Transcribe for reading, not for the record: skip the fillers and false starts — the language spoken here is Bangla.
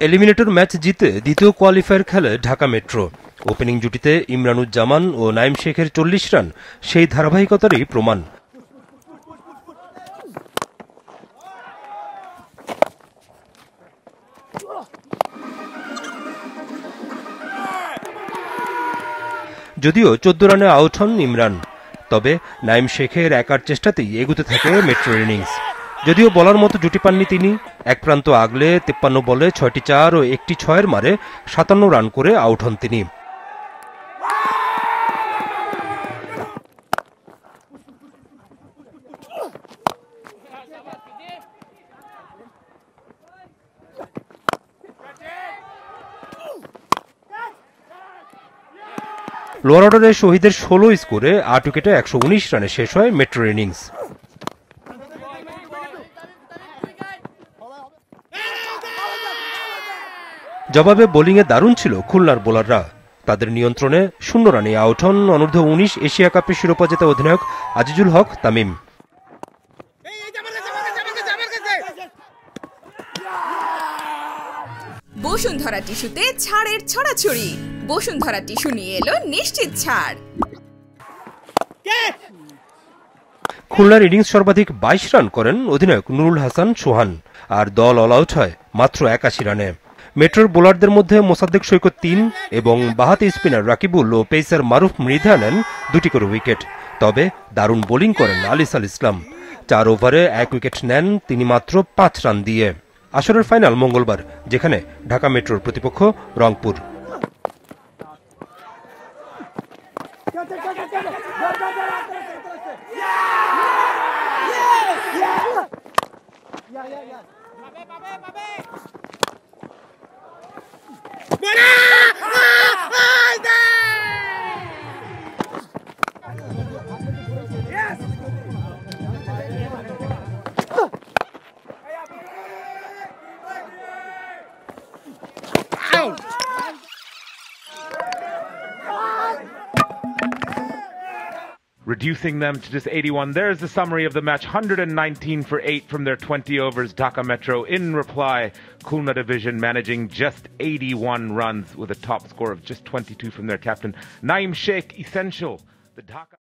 এলিমিনেটর ম্যাচ জিতে দ্বিতীয় কোয়ালিফায়ার খেলে ঢাকা মেট্রো। ওপেনিং জুটিতে ইমরানুজ্জামান ও নাইম শেখের ৪০ রান সেই ধারাবাহিকতারই প্রমাণ। যদিও ১৪ রানে আউট হন ইমরান, তবে নাইম শেখের একার চেষ্টাতেই এগুতে থাকে মেট্রোর ইনিংস। যদিও বলার মতো জুটি পাননি তিনি, এক প্রান্ত আগলে ৫৩ বলে ৬টি ৪ ও একটি ৬-এর মারে ৫৭ রান করে আউট হন তিনি। লোয়ার অর্ডারে শহীদের ১৬ স্কোরে ৮ উইকেটে ১১৯ রানে শেষ হয় মেট্রোর ইনিংস। জবাবে বোলিংয়ে দারুণ ছিল খুলনার বোলাররা। তাদের নিয়ন্ত্রণে ০ রানে আউট হন অনূর্ধ্ব-১৯ এশিয়া কাপের শিরোপা জেতা অধিনায়ক আজিজুল হক তামিম। বসুন্ধরা টিস্যুতে ছাড়ের ছড়াছড়ি। বসুন্ধরা টিস্যু নিয়ে এলো নিশ্চিত ছাড়। খুলনার ইনিংস সর্বাধিক ২২ রান করেন অধিনায়ক নুরুল হাসান সোহান, আর দল অল আউট হয় মাত্র ৮১ রানে। মেট্রোর বোলারদের মধ্যে মোসাদ্দেক সৈকত ৩ এবং বাঁহাতি স্পিনার রাকিবুল ও পেসার মারুফ মৃধা নেন ২টি করে উইকেট। তবে দারুণ বোলিং করেন আলিসাল ইসলাম। ৪ ওভারে ১ উইকেট নেন তিনি মাত্র ৫ রান দিয়ে। আসরের ফাইনাল মঙ্গলবার, যেখানে ঢাকা মেট্রোর প্রতিপক্ষ Rangpur. Reducing them to just 81. There's the summary of the match. 119 for 8 from their 20 overs. Dhaka Metro in reply. Khulna Division managing just 81 runs with a top score of just 22 from their captain. Naim Sheikh, essential. The Dhaka